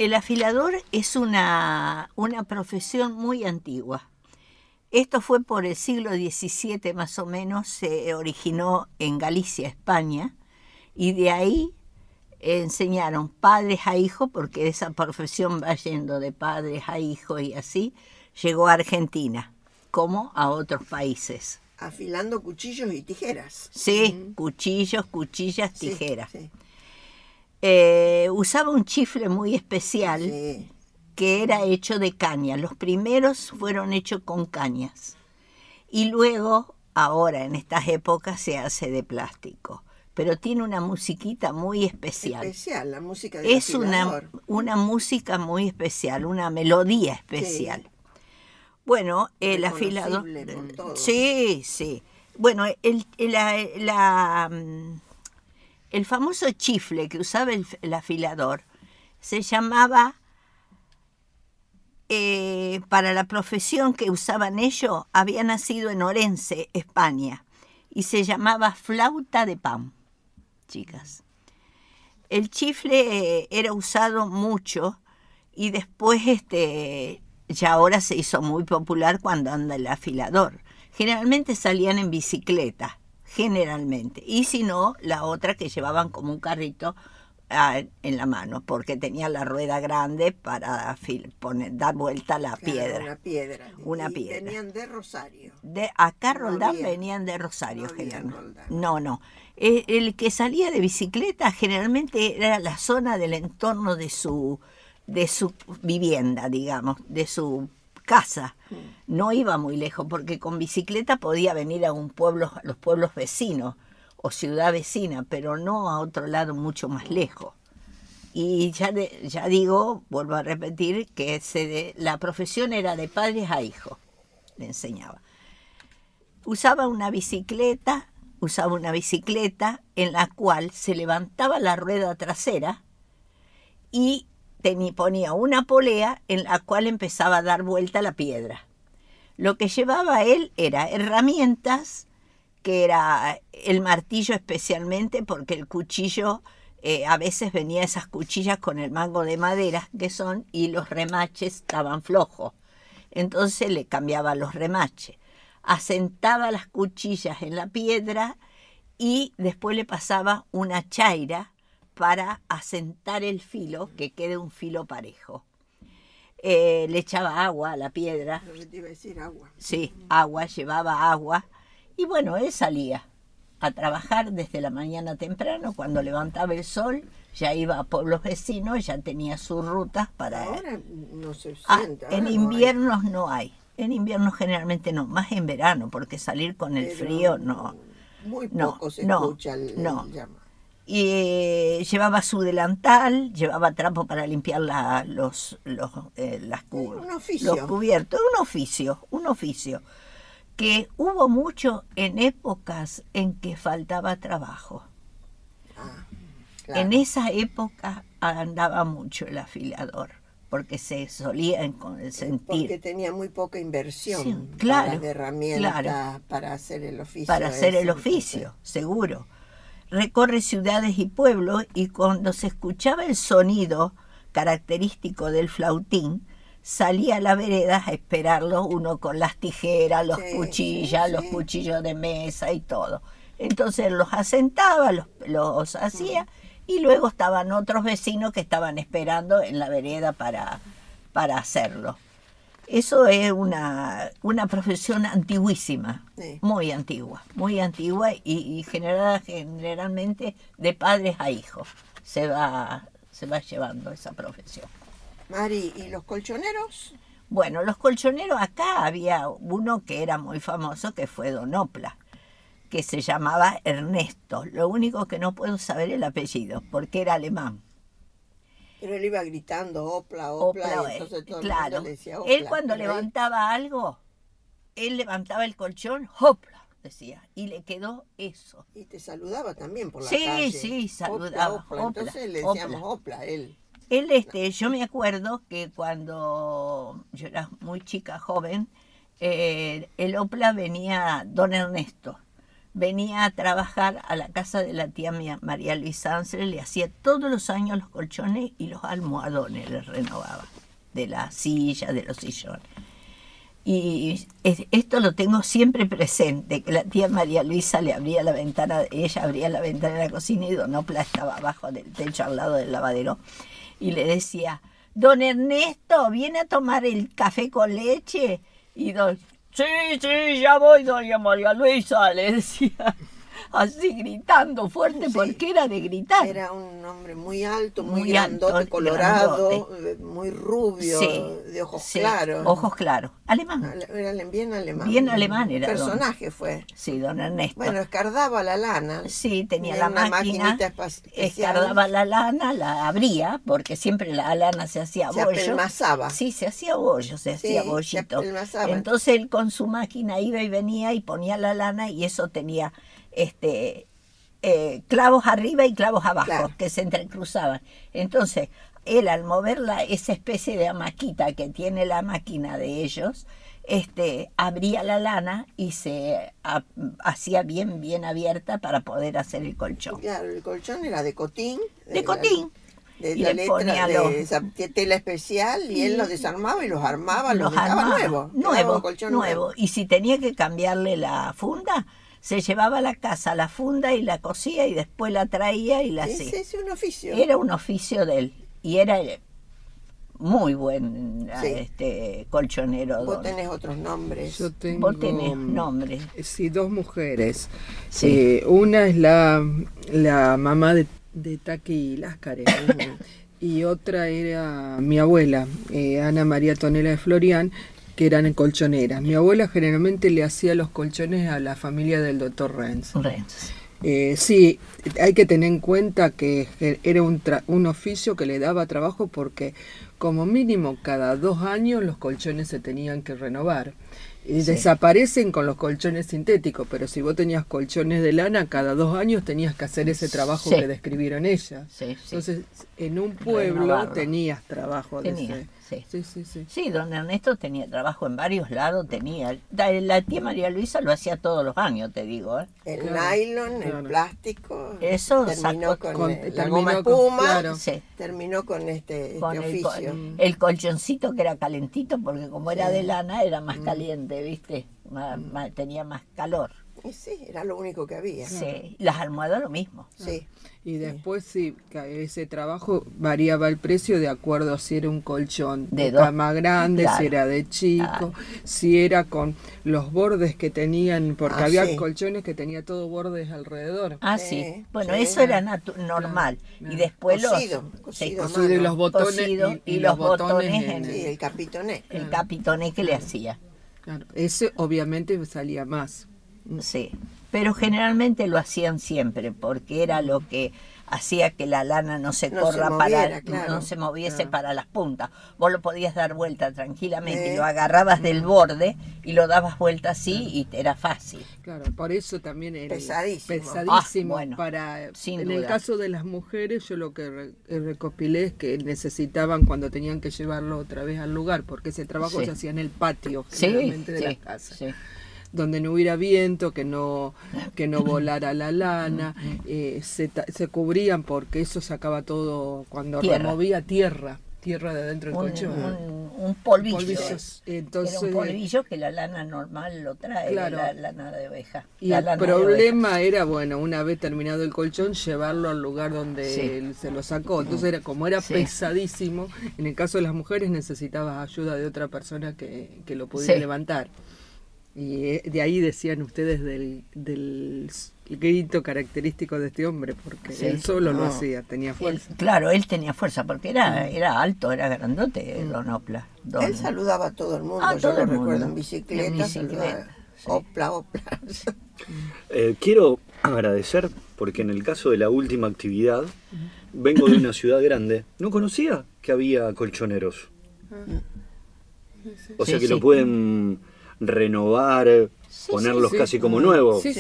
el afilador es una profesión muy antigua. Esto fue por el siglo XVII más o menos, se originó en Galicia, España, y de ahí enseñaron padres a hijos, porque esa profesión va yendo de padres a hijos y así, llegó a Argentina, como a otros países. Afilando cuchillos y tijeras. Sí, cuchillos, cuchillas, Sí, tijeras. sí. Usaba un chifle muy especial. Sí. Que era hecho de caña. Los primeros fueron hechos con cañas. Y luego, ahora en estas épocas, se hace de plástico. Pero tiene una musiquita muy especial. Especial, la música del Es afilador. una música muy especial, una melodía especial. Sí. Bueno, el afilador... Reconocible por todo. Sí, sí. Bueno, el famoso chifle que usaba el afilador se llamaba... para la profesión que usaban ellos, había nacido en Orense, España, y se llamaba flauta de pan, chicas. El chifle era usado mucho y después ya ahora se hizo muy popular cuando anda el afilador. Generalmente salían en bicicleta, generalmente, y si no, la otra que llevaban como un carrito en la mano, porque tenía la rueda grande para dar vuelta a la piedra. Una piedra. Una Y piedra. venían de Rosario. Acá No Roldán había- venían de Rosario, no había generalmente. Roldán. No. El que salía de bicicleta generalmente era la zona del entorno de su vivienda, digamos, de su casa. No iba muy lejos, porque con bicicleta podía venir a los pueblos vecinos o ciudad vecina, pero no a otro lado mucho más lejos. Y ya digo, vuelvo a repetir, que la profesión era de padres a hijos, le enseñaba. Usaba una bicicleta en la cual se levantaba la rueda trasera y ponía una polea en la cual empezaba a dar vuelta la piedra. Lo que llevaba él era herramientas, que era el martillo especialmente, porque el cuchillo, a veces venía esas cuchillas con el mango de madera y los remaches estaban flojos. Entonces le cambiaba los remaches. Asentaba las cuchillas en la piedra y después le pasaba una chaira para asentar el filo, que quede un filo parejo. Le echaba agua a la piedra. Lo que te iba a decir, agua. Sí, llevaba agua. Y bueno, él salía a trabajar desde la mañana temprano, cuando levantaba el sol, ya iba a pueblos vecinos, ya tenía sus rutas para... Ahora no se siente. en ahora inviernos no hay. En invierno generalmente no, más en verano, porque salir con el frío no. Muy No, poco se no, escucha el no. llama. Y llevaba su delantal, llevaba trapo para limpiar los Un oficio. cubiertos. Un oficio. Que hubo mucho en épocas en que faltaba trabajo. Claro. En esa época andaba mucho el afilador, porque se solía sentir. Porque tenía muy poca inversión Sí, claro, de herramientas claro. para hacer el oficio. Para hacer el ese, oficio, entonces. seguro. Recorre ciudades y pueblos, y cuando se escuchaba el sonido característico del flautín, salía a la vereda a esperarlo, uno con las tijeras, los cuchillas, los cuchillos de mesa y todo. Entonces los asentaba, los hacía, y luego estaban otros vecinos que estaban esperando en la vereda para hacerlo. Eso es una profesión antiguísima, Sí. muy antigua y generalmente de padres a hijos se va llevando esa profesión. Mari, ¿y los colchoneros? Bueno, los colchoneros, acá había uno que era muy famoso, que fue Don Opla, que se llamaba Ernesto. Lo único que no puedo saber el apellido, porque era alemán. Pero él iba gritando opla, opla, y entonces todo el mundo le decía opla. Él cuando levantaba algo, él levantaba el colchón, hopla, decía, y le quedó eso. Y te saludaba también por la Sí, calle. sí, saludaba. Opla, opla. Entonces le decíamos opla, él. Yo me acuerdo que cuando yo era muy chica, joven, el opla venía Don Ernesto. venía a trabajar a la casa de la tía María Luisa Ansel, le hacía todos los años los colchones y los almohadones, les renovaba, de las sillas, de los sillones. Y esto lo tengo siempre presente, que la tía María Luisa le abría la ventana, ella abría la ventana de la cocina y Don Opla estaba abajo del techo al lado del lavadero y le decía: don Ernesto, ¿viene a tomar el café con leche? Y sí, ya voy, doña María Luisa, le decía, así gritando fuerte, sí, porque era de gritar. Era un hombre muy alto, muy grandote, colorado, grandote, muy rubio, sí, de ojos claros. Ojos claros, alemán. Era bien alemán. Bien alemán era. Personaje fue. Sí, don Ernesto. Bueno, escardaba la lana. Sí, tenía la máquina, escardaba la lana, la abría, porque siempre la lana se hacía bollo. Se apelmazaba. Sí, se hacía bollo, hacía bollito. Entonces él con su máquina iba y venía y ponía la lana y eso tenía clavos arriba y clavos abajo, claro, que se entrecruzaban. Entonces él, al mover esa especie de hamaquita que tiene la máquina de ellos, abría la lana y se hacía bien abierta para poder hacer el colchón. Claro, el colchón era de cotín. De cotín. De la letra de esa tela especial, y él los desarmaba y los armaba, los dejaba nuevo. Y si tenía que cambiarle la funda, se llevaba a la casa la funda y la cosía y después la traía y la hacía. Sí, un oficio. Era un oficio de él y era muy buen colchonero. Vos tenés otros nombres. Yo tengo, vos tenés nombres. Sí, dos mujeres. Sí. Una es la mamá de Taqui Láscares y otra era mi abuela, Ana María Tonela de Florián, que eran colchoneras. Mi abuela generalmente le hacía los colchones a la familia del doctor Renz. Sí, hay que tener en cuenta que era un oficio que le daba trabajo porque como mínimo cada 2 años los colchones se tenían que renovar. Y sí, desaparecen con los colchones sintéticos, pero si vos tenías colchones de lana, cada 2 años tenías que hacer ese trabajo que describieron ellas. Entonces, en un pueblo tenías trabajo de ese. Sí, don Ernesto tenía trabajo en varios lados, tenía. La tía María Luisa lo hacía todos los años, te digo. El nylon, el plástico. Eso terminó con la goma espuma, terminó con con oficio. El colchoncito que era calentito, porque como era de lana, era más caliente, ¿viste? Tenía más calor. Y sí, era lo único que había. Sí, las almohadas lo mismo. Sí. Y después sí, ese trabajo variaba el precio de acuerdo a si era un colchón de cama grande, si era de chico, si era con los bordes que tenían, porque había colchones que tenía todos bordes alrededor. Sí. Bueno, eso era normal. Y después cosido y los botones y los botones en el capitoné. El capitoné que le hacía. Claro, ese obviamente salía más. Sí, pero generalmente lo hacían siempre porque era lo que hacía que la lana no se moviese para las puntas. Vos lo podías dar vuelta tranquilamente y lo agarrabas del borde y lo dabas vuelta así y era fácil. Claro, por eso también era pesadísimo. En el caso de las mujeres, yo lo que recopilé es que necesitaban cuando tenían que llevarlo otra vez al lugar, porque ese trabajo se hacía en el patio generalmente de las casas. Sí. Donde no hubiera viento, que no volara la lana, se cubrían porque eso sacaba todo, cuando removía tierra de adentro del colchón. Un polvillo. Entonces, era un polvillo que la lana normal lo trae, la lana de oveja. Y el problema era, una vez terminado el colchón, llevarlo al lugar donde él se lo sacó. Entonces, como era pesadísimo, en el caso de las mujeres necesitabas ayuda de otra persona que lo pudiera levantar. Y de ahí decían ustedes del grito característico de este hombre, porque él solo lo hacía, tenía fuerza. Él tenía fuerza, porque era alto, era grandote, Don Opla. Él saludaba a todo el mundo, yo lo recuerdo en bicicleta. Opla. Quiero agradecer, porque en el caso de la última actividad, vengo de una ciudad grande, no conocía que había colchoneros. O sea que lo pueden renovar, ponerlos casi como nuevos. Sí.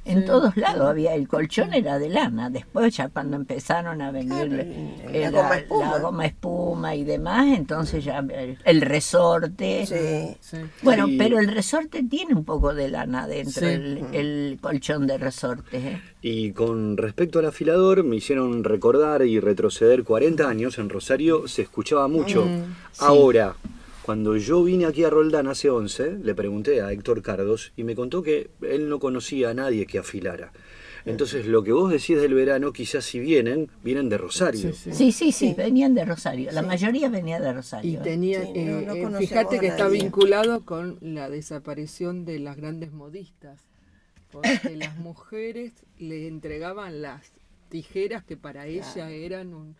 En todos lados había, el colchón era de lana, después ya cuando empezaron a venir la goma espuma y demás, entonces ya el resorte. Bueno, pero el resorte tiene un poco de lana dentro, el colchón de resortes. Y con respecto al afilador, me hicieron recordar y retroceder 40 años, en Rosario se escuchaba mucho. Ahora, cuando yo vine aquí a Roldán hace 11, le pregunté a Héctor Cardos y me contó que él no conocía a nadie que afilara. Entonces, lo que vos decís del verano, quizás si vienen de Rosario. Sí, venían de Rosario. La mayoría venía de Rosario. Y tenían, fíjate que está vinculado con la desaparición de las grandes modistas, porque las mujeres le entregaban las tijeras que para ella eran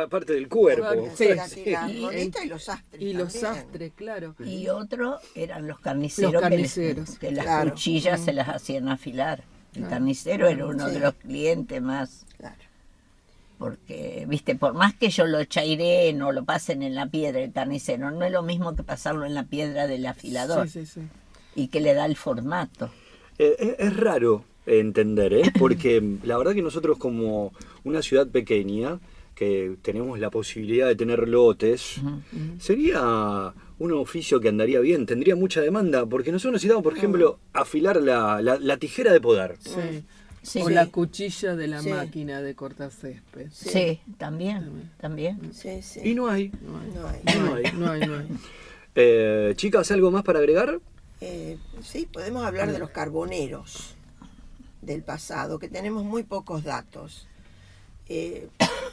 parte del cuerpo. La monita y los sastres. Y los sastres, claro. Y otro eran los carniceros. Que las cuchillas se las hacían afilar. El carnicero era uno de los clientes más. Claro. Porque, viste, por más que yo lo chaireen o lo pasen en la piedra, el carnicero, no es lo mismo que pasarlo en la piedra del afilador. Y que le da el formato. Es raro entender, porque la verdad que nosotros como una ciudad pequeña que tenemos la posibilidad de tener lotes, sería un oficio que andaría bien, tendría mucha demanda, porque nosotros necesitamos, por ejemplo, afilar la tijera de podar. O la cuchilla de la máquina de cortar césped. Sí, también. Y no hay. No hay. Chicas, ¿algo más para agregar? Sí, podemos hablar de los carboneros del pasado, que tenemos muy pocos datos.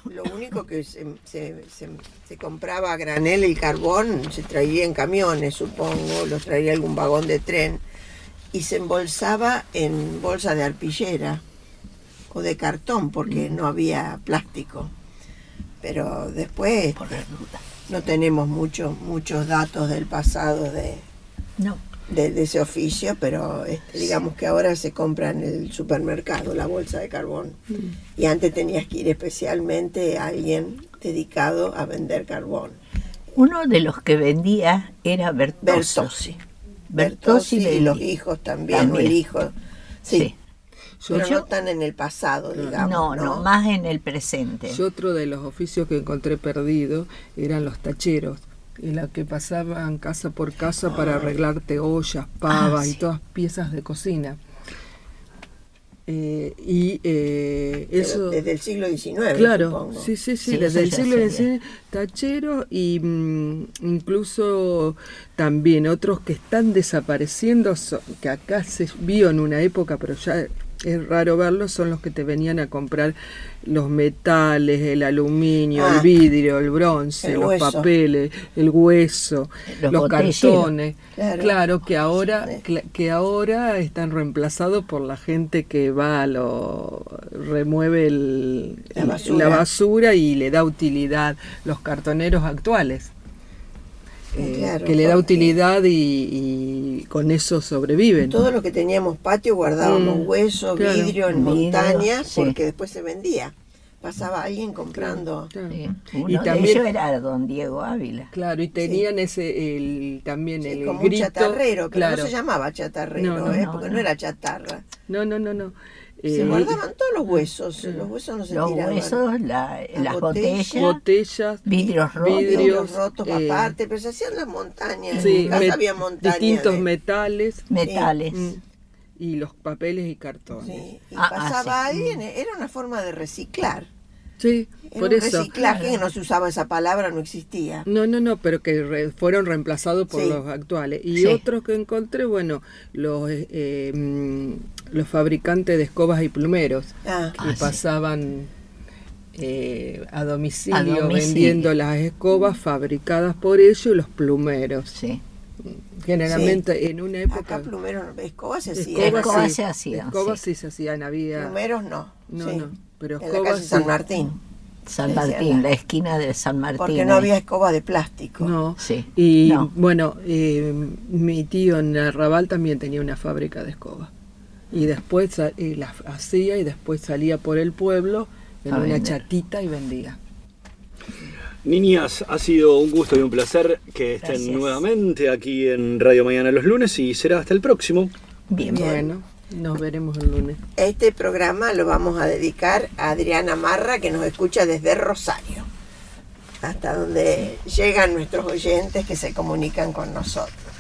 Lo único que se compraba a granel el carbón, se traía en camiones, supongo, los traía algún vagón de tren, y se embolsaba en bolsa de arpillera o de cartón, porque no había plástico. Pero después no tenemos muchos datos del pasado de ese oficio, pero digamos que ahora se compra en el supermercado la bolsa de carbón. Y antes tenías que ir especialmente a alguien dedicado a vender carbón. Uno de los que vendía era Bertozzi y los hijos también. O el hijo. Sí. Pero no tan en el pasado, digamos. No, más en el presente. Y otro de los oficios que encontré perdido eran los tacheros, en la que pasaban casa por casa para arreglarte ollas, pavas y todas piezas de cocina. Eso desde el siglo XIX, claro, supongo. Sí, desde el siglo XIX, tacheros y incluso también otros que están desapareciendo, que acá se vio en una época, pero ya es raro verlos, son los que te venían a comprar los metales, el aluminio, el vidrio, el bronce, los papeles, el hueso, los cartones. Claro, que ahora están reemplazados por la gente que va remueve la basura y le da utilidad, los cartoneros actuales. Que le da utilidad y con eso sobreviven. Todo lo que teníamos patio guardábamos hueso, vidrio en montañas, porque después se vendía. Pasaba alguien comprando. Uno de ellos era don Diego Ávila. Claro, y tenían también el como grito. Un chatarrero, pero no se llamaba chatarrero, porque no era chatarra. No. Se guardaban todos los huesos, los huesos no se tiraban. Los huesos, las botellas, vidrios rotos aparte, pero se hacían las montañas, había montañas. Distintos metales. Y los papeles y cartones. Y pasaba alguien, era una forma de reciclar. Sí, por eso. Reciclaje, que no se usaba esa palabra, no existía. No, pero que fueron reemplazados por los actuales. Y otros que encontré, los fabricantes de escobas y plumeros, que pasaban a domicilio vendiendo las escobas fabricadas por ellos y los plumeros. Sí. Generalmente en una época... Acá plumeros, escobas se hacían. Escobas sí se hacían, había... Plumeros no. Pero en la calle San Martín. San Martín, la esquina de San Martín. Porque no había escoba de plástico. No, y mi tío en Arrabal también tenía una fábrica de escobas. Y después las hacía y después salía por el pueblo en una chatita y vendía. Niñas, ha sido un gusto y un placer que estén Gracias. nuevamente aquí en Radio Mañana los lunes y será hasta el próximo. Bien. Bueno, nos veremos el lunes. Este programa lo vamos a dedicar a Adriana Marra, que nos escucha desde Rosario, hasta donde llegan nuestros oyentes que se comunican con nosotros.